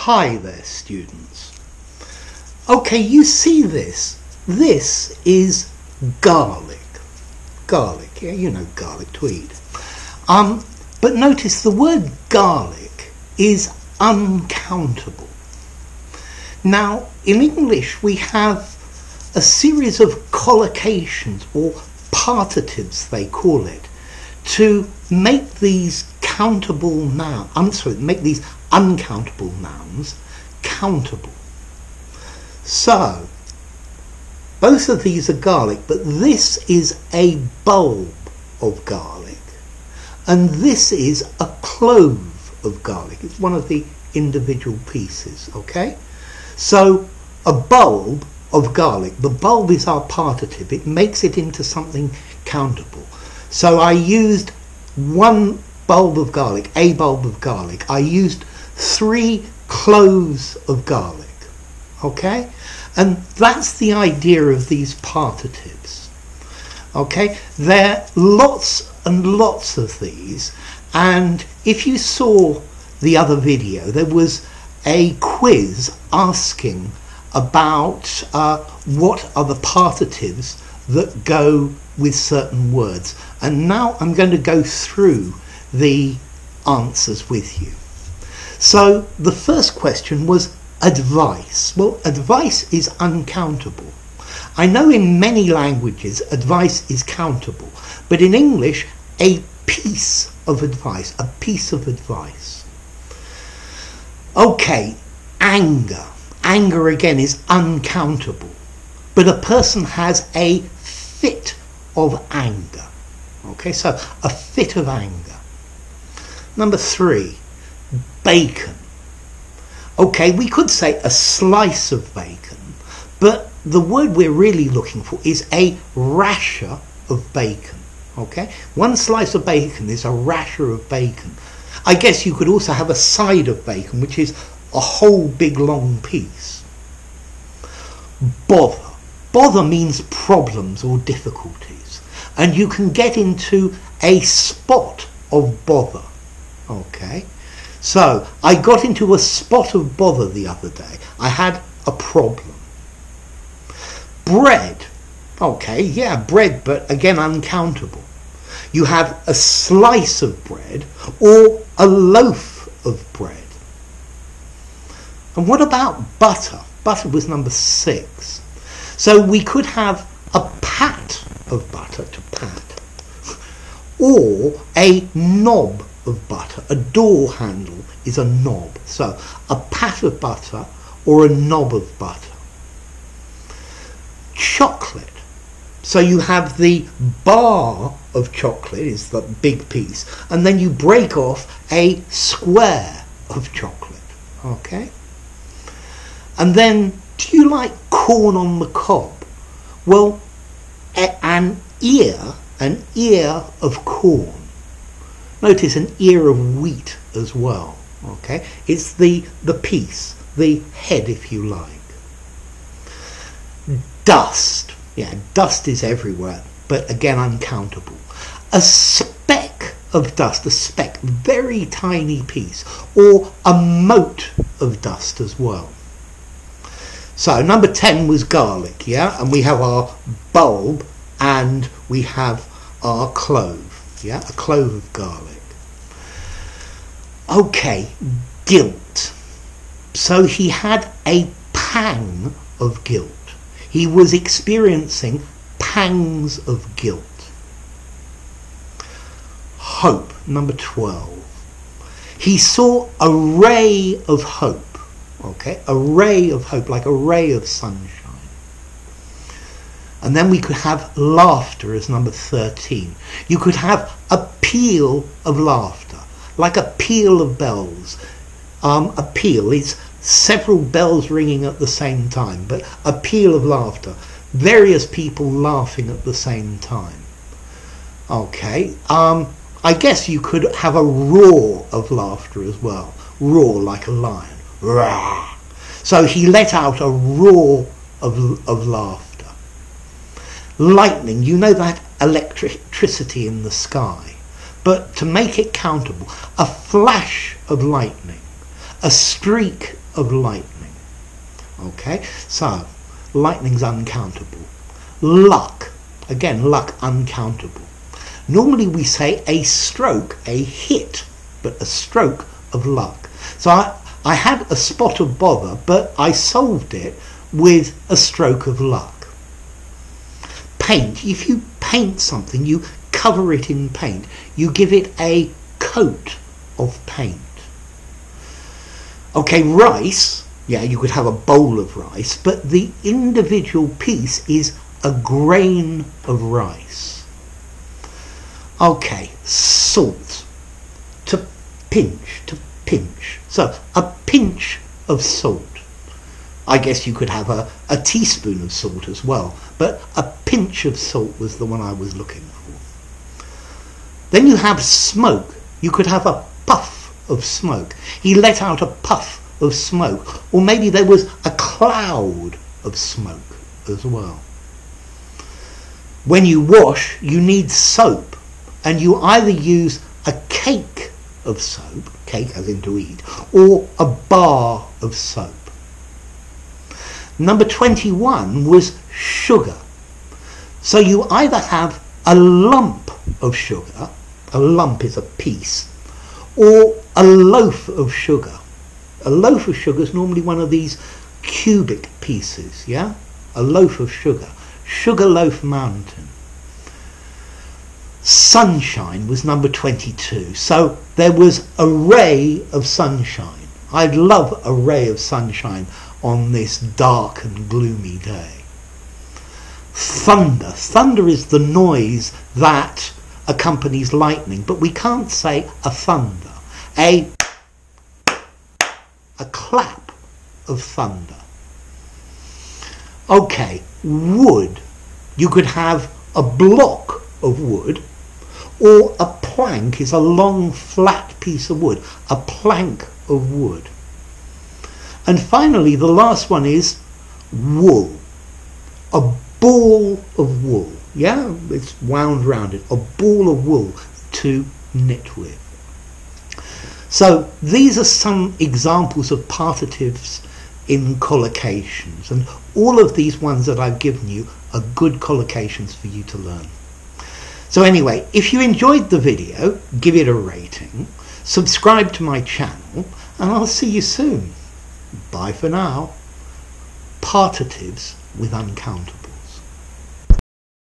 Hi there, students. Okay, you see this. This is garlic. Garlic, yeah, you know garlic to eat. But notice the word garlic is uncountable. Now, in English, we have a series of collocations, or partitives they call it, to make these make these uncountable nouns countable. So, both of these are garlic, but this is a bulb of garlic, and this is a clove of garlic. It's one of the individual pieces, okay? So, a bulb of garlic. The bulb is our partitive. It makes it into something countable. So I used one bulb of garlic, a bulb of garlic. I used 3 cloves of garlic, okay? And that's the idea of these partitives, okay? There are lots and lots of these, and if you saw the other video, there was a quiz asking about what are the partitives that go with certain words, and now I'm going to go through the answers with you. So the first question was advice. Well, advice is uncountable. I know in many languages advice is countable, but in English a piece of advice, a piece of advice. Okay, anger. Anger again is uncountable, but a person has a fit of anger. Okay, so a fit of anger. Number 3, bacon. Okay, we could say a slice of bacon, but the word we're really looking for is a rasher of bacon. Okay, one slice of bacon is a rasher of bacon. I guess you could also have a side of bacon, which is a whole big long piece. Bother. Bother means problems or difficulties, and you can get into a spot of bother. Okay, so I got into a spot of bother the other day. I had a problem. Bread. Okay, yeah, bread, but again uncountable. You have a slice of bread or a loaf of bread. And what about butter? Butter was number 6. So we could have a pat of butter, to pat, or a knob of butter. A door handle is a knob. So a pat of butter or a knob of butter. Chocolate. So you have the bar of chocolate, is the big piece, and then you break off a square of chocolate. Okay? And then, do you like corn on the cob? Well, an ear of corn. Notice an ear of wheat as well. Okay, it's the piece, the head, if you like. Dust. Yeah, dust is everywhere, but again uncountable. A speck of dust, a speck, very tiny piece, or a mote of dust as well. So number 10 was garlic, yeah, and we have our bulb and we have our clove, yeah, a clove of garlic. Okay, guilt. So he had a pang of guilt. He was experiencing pangs of guilt. Hope, number 12. He saw a ray of hope. Okay, a ray of hope, like a ray of sunshine. And then we could have laughter as number 13. You could have a peal of laughter, like a peal of bells. A peal is several bells ringing at the same time, but a peal of laughter, various people laughing at the same time. Okay, I guess you could have a roar of laughter as well. Roar like a lion. Rah. So he let out a roar of laughter. Lightning, you know that electricity in the sky, but to make it countable, a flash of lightning, a streak of lightning. Okay, so lightning's uncountable. Luck, again, luck uncountable. Normally we say a stroke, a hit, but a stroke of luck. So I had a spot of bother, but I solved it with a stroke of luck. Paint, if you paint something, you cover it in paint, you give it a coat of paint. Okay, rice, yeah, you could have a bowl of rice, but the individual piece is a grain of rice. Okay, salt, to pinch, to pinch. So, a pinch of salt. I guess you could have a teaspoon of salt as well, but a pinch of salt was the one I was looking for. Then you have smoke. You could have a puff of smoke. He let out a puff of smoke, or maybe there was a cloud of smoke as well. When you wash, you need soap, and you either use a cake of soap, cake as in to eat, or a bar of soap. Number 21 was sugar. So you either have a lump of sugar, a lump is a piece, or a loaf of sugar. A loaf of sugar is normally one of these cubic pieces, yeah? A loaf of sugar. Sugarloaf Mountain. Sunshine was number 22. So there was a ray of sunshine. I'd love a ray of sunshine on this dark and gloomy day. Thunder. Thunder is the noise that accompanies lightning, but we can't say a thunder. A clap of thunder. Okay, wood. You could have a block of wood, or a plank is a long flat piece of wood. A plank of wood. And finally, the last one is wool. A ball of wool. Yeah, it's wound round it. A ball of wool to knit with. So these are some examples of partitives in collocations, and all of these ones that I've given you are good collocations for you to learn. So anyway, if you enjoyed the video, give it a rating, subscribe to my channel, and I'll see you soon. Bye for now. Partitives with uncountable.